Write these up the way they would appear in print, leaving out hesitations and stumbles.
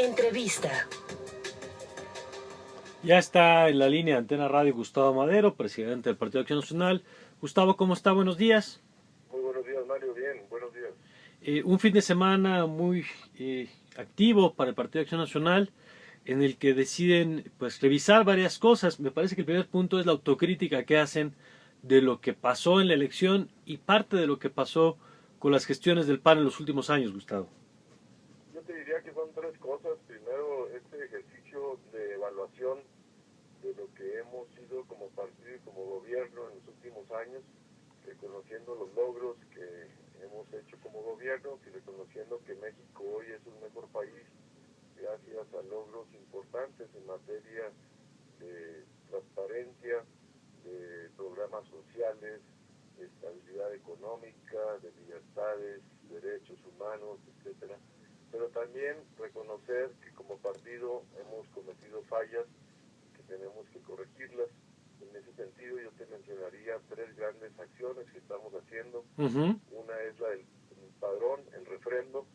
Entrevista. Ya está en la línea de Antena Radio Gustavo Madero, presidente del Partido Acción Nacional. Gustavo, ¿cómo está? Buenos días. Muy buenos días, Mario. Bien, buenos días. Un fin de semana muy activo para el Partido Acción Nacional, en el que deciden revisar varias cosas. Me parece que el primer punto es la autocrítica que hacen de lo que pasó en la elección y parte de lo que pasó con las gestiones del PAN en los últimos años, Gustavo. Yo te diría que son tres cosas. Primero, este ejercicio de evaluación de lo que hemos sido como partido y como gobierno en los últimos años, reconociendo los logros que hemos hecho como gobierno y reconociendo que México hoy es un mejor país gracias a logros importantes en materia de transparencia, de programas sociales, de estabilidad económica, de libertades, derechos humanos, etcétera. Pero también reconocer que como partido hemos cometido fallas, que tenemos que corregirlas. En ese sentido yo te mencionaría tres grandes acciones que estamos haciendo. Una es la del padrón, el refrendo,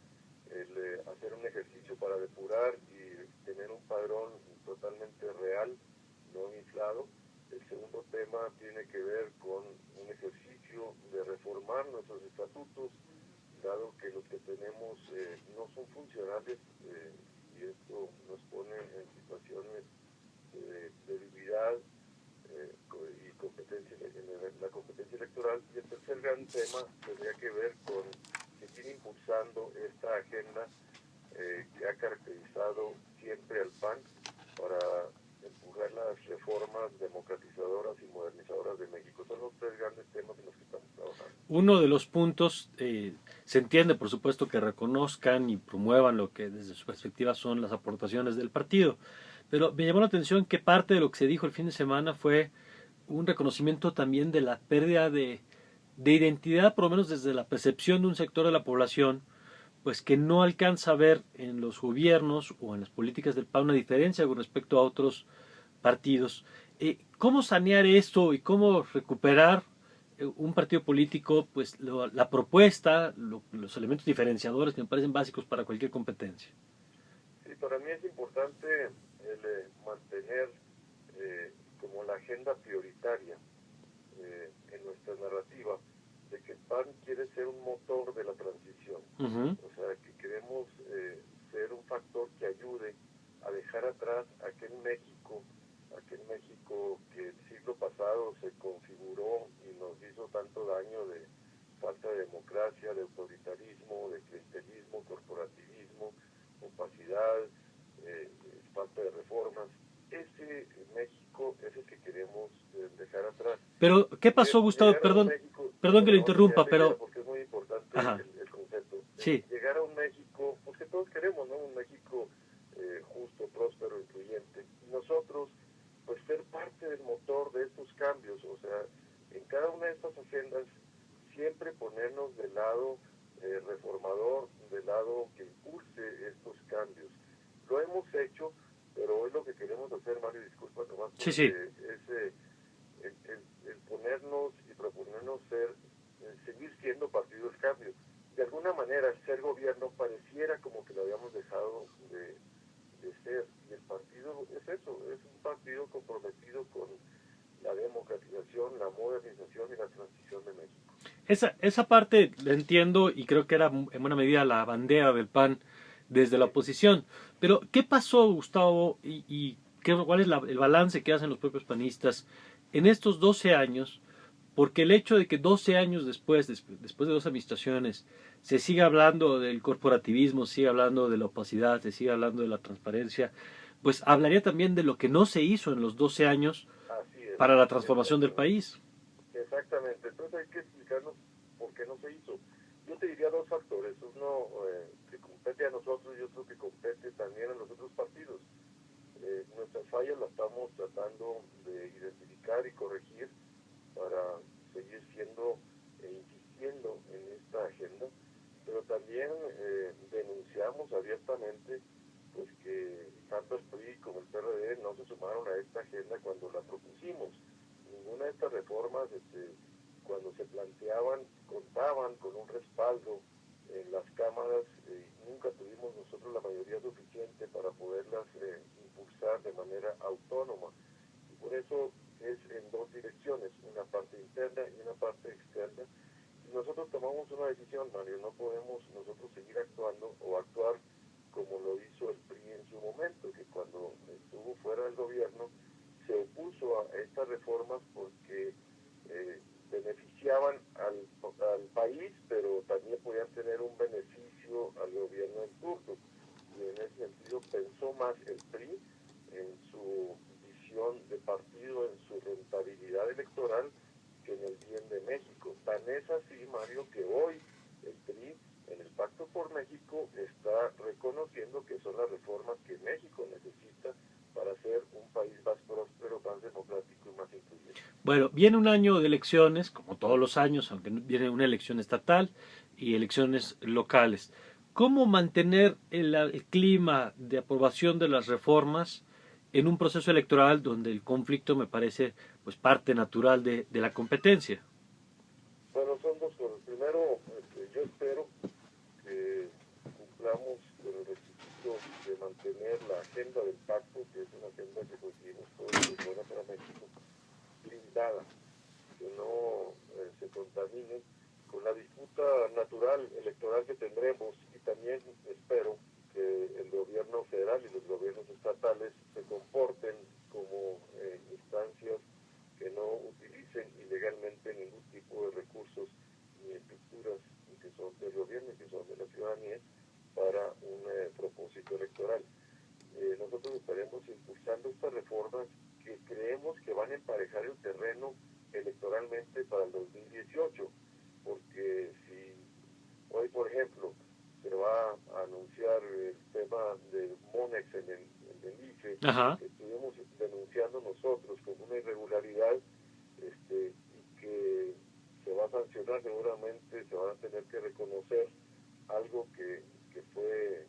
el hacer un ejercicio para depurar y tener un padrón totalmente real, no inflado. El segundo tema tiene que ver con un ejercicio de reformar nuestros estatutos, dado que los que tenemos no son funcionales y esto nos pone en situaciones de debilidad y competencia en la competencia electoral. Y el tercer gran tema tendría que ver con seguir impulsando esta agenda que ha caracterizado siempre al PAN para empujar las reformas democratizadoras y modernizadoras de México. Son los tres grandes temas en los que estamos trabajando. Uno de los puntos, se entiende por supuesto que reconozcan y promuevan lo que desde su perspectiva son las aportaciones del partido, pero me llamó la atención que parte de lo que se dijo el fin de semana fue un reconocimiento también de la pérdida de identidad, por lo menos desde la percepción de un sector de la población, pues que no alcanza a ver en los gobiernos o en las políticas del PAN una diferencia con respecto a otros partidos. ¿Cómo sanear esto y cómo recuperar un partido político, pues la propuesta, los elementos diferenciadores que me parecen básicos para cualquier competencia? Sí, para mí es importante el mantener como la agenda prioritaria en nuestra narrativa de que el PAN quiere ser un motor de la transición. O sea, que queremos ser un factor que ayude a dejar atrás aquel México que el siglo pasado se configuró y nos hizo tanto daño de falta de democracia, de autoritarismo, de clientelismo, corporativismo, opacidad, falta de reformas. Ese México es el que queremos dejar atrás. Pero, ¿qué pasó, Gustavo? Perdón que lo interrumpa, pero... Porque es muy importante el concepto. Sí. Llegar a un México, porque todos queremos, ¿no? Un México justo, próspero, incluyente. Y nosotros, pues ser parte del motor de estos cambios, o sea, en cada una de estas agendas, siempre ponernos del lado reformador, del lado que impulse estos cambios. Lo hemos hecho, pero hoy lo que queremos hacer, Mario, disculpa nomás, es el ponernos y proponernos seguir siendo partido del cambio. De alguna manera, el ser gobierno pareciera como que lo habíamos dejado de ser, y el partido es eso, es un partido comprometido con la democratización, la modernización y la transición de México. Esa parte la entiendo y creo que era en buena medida la bandera del PAN desde la oposición. Pero, ¿qué pasó, Gustavo? ¿Cuál es el balance que hacen los propios panistas en estos 12 años? Porque el hecho de que 12 años después de dos administraciones, se siga hablando del corporativismo, se siga hablando de la opacidad, se siga hablando de la transparencia, pues hablaría también de lo que no se hizo en los 12 años para la transformación del país. Exactamente. Entonces hay que explicarnos por qué no se hizo. Yo te diría dos factores. Uno que compete a nosotros y otro que compete también a los otros partidos. Nuestras fallas las estamos tratando de identificar y corregir para seguir siendo e insistiendo en esta agenda, pero también denunciamos abiertamente pues que tanto el PRI como el PRD no se sumaron a esta agenda cuando la propusimos. Ninguna de estas reformas, cuando se planteaban, contaban con un respaldo en las cámaras y nunca tuvimos nosotros la mayoría suficiente para más el PRI en su visión de partido, en su rentabilidad electoral, que en el bien de México. Tan es así, Mario, que hoy el PRI en el Pacto por México está reconociendo que son las reformas que México necesita para ser un país más próspero, más democrático y más incluyente. Bueno, viene un año de elecciones, como todos los años, aunque viene una elección estatal y elecciones locales. ¿Cómo mantener el clima de aprobación de las reformas en un proceso electoral donde el conflicto me parece pues parte natural de la competencia? Bueno, son dos cosas. Primero, yo espero que cumplamos con el requisito de mantener la agenda del pacto, que es una agenda que coincidimos todos que es buena para México, blindada, que no se contamine con la disputa natural electoral que tendremos, y también espero que el gobierno federal y los gobiernos estatales se comporten como instancias que no utilicen ilegalmente ningún tipo de recursos ni estructuras que son del gobierno y que son de la ciudadanía para un propósito electoral. Nosotros estaremos impulsando estas reformas que creemos que van a emparejar el terreno electoralmente para el 2018, porque si hoy, por ejemplo, se va a anunciar el tema del MONEX en el IFE, Ajá. que estuvimos denunciando nosotros como una irregularidad, y que se va a sancionar seguramente, se van a tener que reconocer algo que fue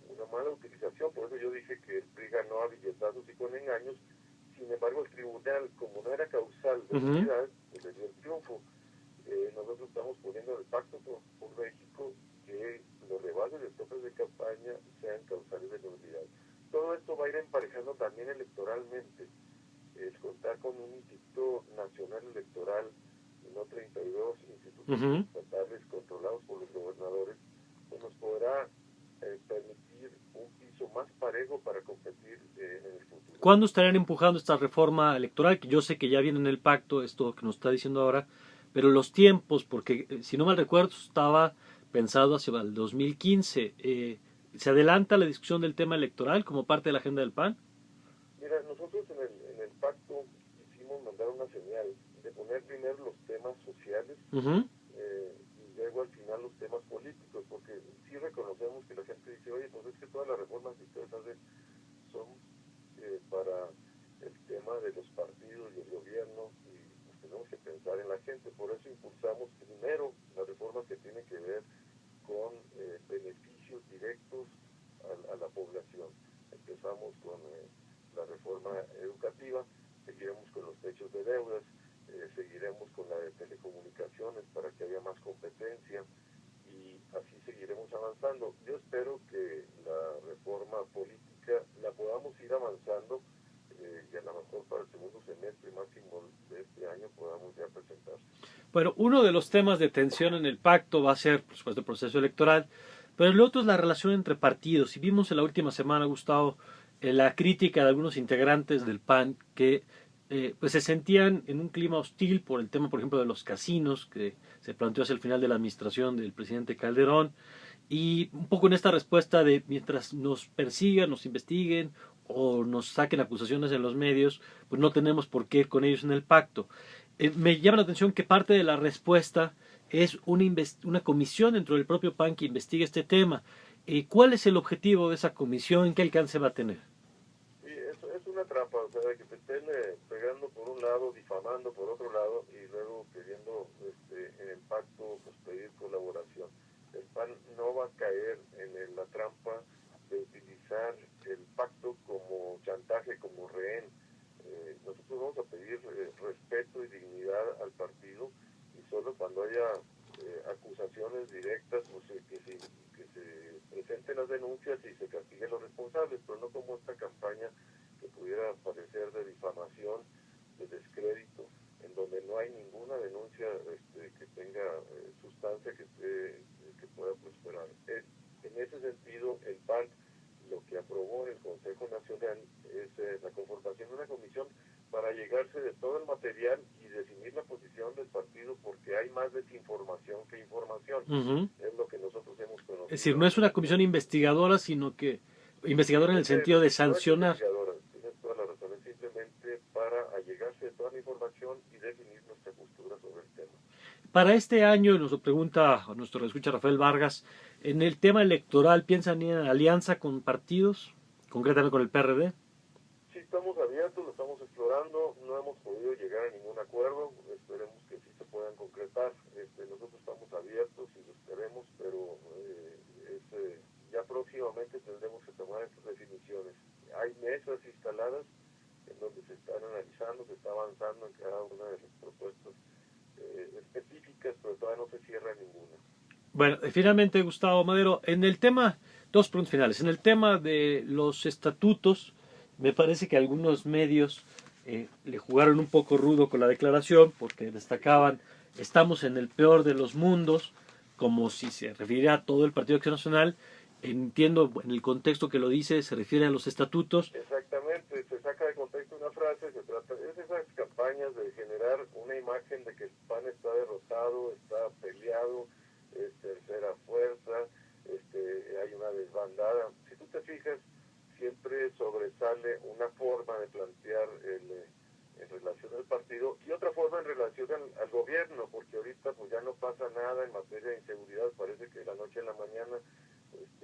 una mala utilización. Por eso yo dije que el PRI ganó a billetazos y con engaños. Sin embargo, el tribunal, como no era causal de nulidad, pues le dio el triunfo. Nosotros estamos poniendo en el Pacto por México que los rebases de topes de campaña sean causales de nulidad. Todo esto va a ir emparejando también electoralmente. El contar con un Instituto Nacional Electoral y no 32 institutos estatales controlados por los gobernadores, pues nos podrá permitir un piso más parejo para competir en el futuro. ¿Cuándo estarían empujando esta reforma electoral? Que yo sé que ya viene en el pacto, esto que nos está diciendo ahora, pero los tiempos, porque si no mal recuerdo, estaba pensado hacia el 2015. ¿Se adelanta la discusión del tema electoral como parte de la agenda del PAN? Mira, nosotros en el pacto quisimos mandar una señal de poner primero los temas sociales y luego al final los temas políticos, porque sí reconocemos que la gente dice, oye, pues es que todas las reformas que ustedes hacen son para el tema de los partidos y el gobierno, y pues tenemos que pensar en la gente. Por eso impulsamos primero las reformas que tienen que ver con beneficios directos a la población. Empezamos con la reforma educativa, seguiremos con los techos de deudas, seguiremos con la de telecomunicaciones para que haya más competencia, y así seguiremos avanzando. Yo espero que la reforma política la podamos ir avanzando y a lo mejor para el segundo semestre máximo de este año podamos ya presentarse. Bueno, uno de los temas de tensión en el pacto va a ser, por supuesto, el proceso electoral, pero el otro es la relación entre partidos. Y vimos en la última semana, Gustavo, la crítica de algunos integrantes del PAN que pues se sentían en un clima hostil por el tema, por ejemplo, de los casinos que se planteó hacia el final de la administración del presidente Calderón, y un poco en esta respuesta de mientras nos persigan, nos investiguen o nos saquen acusaciones en los medios, pues no tenemos por qué ir con ellos en el pacto. Me llama la atención que parte de la respuesta es una comisión dentro del propio PAN que investigue este tema. ¿Cuál es el objetivo de esa comisión? ¿Qué alcance va a tener? Sí, es una trampa, o sea, que te estén pegando por un lado, difamando por otro lado, y luego queriendo en el pacto pues, pedir colaboración. El PAN no va a caer en la trampa de utilizar el pacto como chantaje, como rehén. Nosotros vamos a pedir respeto y dignidad al partido, y solo cuando haya acusaciones directas, pues, que se presenten las denuncias y se castiguen los responsables, pero no como esta campaña que pudiera parecer de difamación, de descrédito, en donde no hay ninguna denuncia que tenga sustancia que pueda prosperar. En ese sentido, el PAN lo que aprobó en el Consejo Nacional es la conformación de una comisión para llegarse de todo el material y definir la posición del partido, porque hay más desinformación que información. Es lo que nosotros hemos conocido. Es decir, no es una comisión investigadora, sino que investigadora en el sentido de sancionar. Tienes toda la razón, es simplemente para allegarse de toda la información y definir nuestra postura sobre el tema. Para este año, nos lo pregunta nuestro escucha Rafael Vargas, en el tema electoral, ¿piensan ir en alianza con partidos, concretamente con el PRD? Sí, estamos abiertos, lo estamos explorando, no hemos podido llegar a ningún acuerdo, esperemos que sí se puedan concretar. Nosotros estamos abiertos y lo esperemos, pero ya próximamente tendremos que tomar estas definiciones. Hay mesas instaladas en donde se están analizando, se está avanzando en cada una de las propuestas específicas, pero todavía no se cierra ninguna. Bueno, finalmente, Gustavo Madero, en el tema, dos puntos finales. En el tema de los estatutos, me parece que algunos medios le jugaron un poco rudo con la declaración porque destacaban, estamos en el peor de los mundos, como si se refiriera a todo el Partido Acción Nacional. Entiendo, en el contexto que lo dice, se refiere a los estatutos. Exactamente, se saca de contexto una frase, se trata de esas campañas de generar una imagen de que el PAN está derrotado, está peleado, es tercera fuerza, hay una desbandada. Si tú te fijas, siempre sobresale una forma de plantear en relación al partido y otra forma en relación al gobierno, porque ahorita pues ya no pasa nada en materia de inseguridad, parece que de la noche a la mañana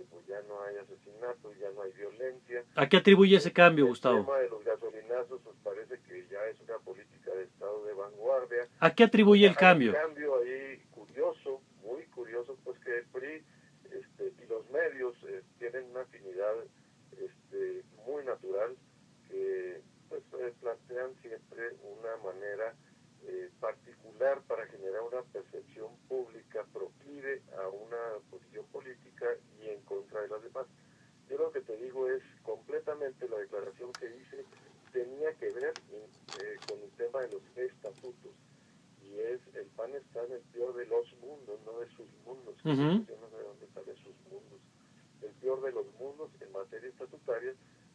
pues ya no hay asesinatos, ya no hay violencia. ¿A qué atribuye ese cambio, Gustavo? El tema de los gasolinazos pues parece que ya es una política de Estado de vanguardia. ¿A qué atribuye el cambio? Hay un cambio ahí curioso, muy curioso, pues que el PRI y los medios tienen una afinidad muy natural, que pues plantean siempre una manera particular para generar una percepción pública proclive a una posición política y en contra de las demás. Yo lo que te digo es completamente la declaración que hice tenía que ver con el tema de los estatutos, y es el PAN está en el peor de los mundos, no de sus mundos. Yo no sé dónde salen sus mundos. El peor de los mundos en materia estatutaria,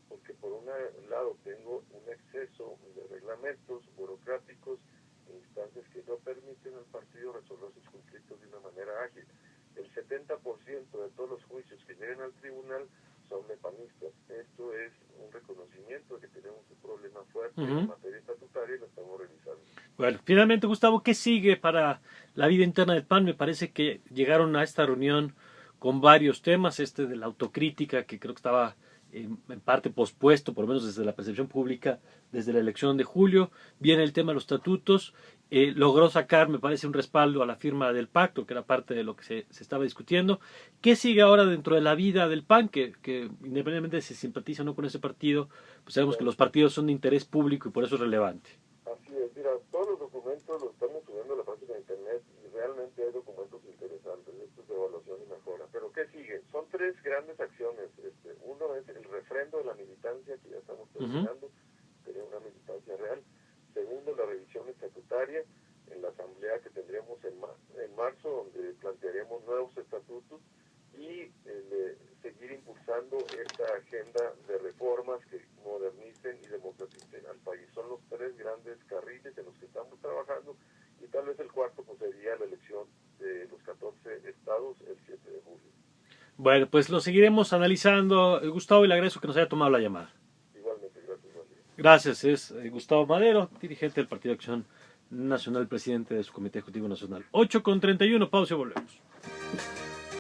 porque por un lado tengo un exceso de reglamentos burocráticos e instancias que no permiten al partido resolver sus conflictos de una manera ágil. El 70% de todos los juicios que llegan al tribunal son de panistas. Esto es un reconocimiento de que tenemos un problema fuerte en materia estatutaria y lo estamos revisando. Bueno, finalmente, Gustavo, ¿qué sigue para la vida interna del PAN? Me parece que llegaron a esta reunión con varios temas, de la autocrítica, que creo que estaba en parte pospuesto, por lo menos desde la percepción pública, desde la elección de julio. Viene el tema de los estatutos. Logró sacar, me parece, un respaldo a la firma del pacto, que era parte de lo que se estaba discutiendo. ¿Qué sigue ahora dentro de la vida del PAN? Que independientemente de si se simpatiza o no con ese partido, pues sabemos que los partidos son de interés público y por eso es relevante. Así es, mira, todos los documentos los estamos subiendo a la página de internet y realmente hay documentos interesantes, estos de evaluación y mejora. Pero ¿qué sigue? Son tres grandes acciones. Uno es el refrendo de la militancia, que ya estamos terminando, sería una militancia real. Segundo, la revisión estatutaria en la asamblea que tendremos en marzo, donde plantearemos nuevos estatutos y seguir impulsando esta agenda de reformas que modernicen y democraticen al país. Son los tres grandes carriles en los que estamos trabajando, y tal vez el cuarto pues sería la elección de los 14 estados el 7 de julio. Bueno, pues lo seguiremos analizando, Gustavo, y le agradezco que nos haya tomado la llamada. Igualmente, gracias, María. Gracias, es Gustavo Madero, dirigente del Partido Acción Nacional, presidente de su Comité Ejecutivo Nacional. 8:31, pausa y volvemos.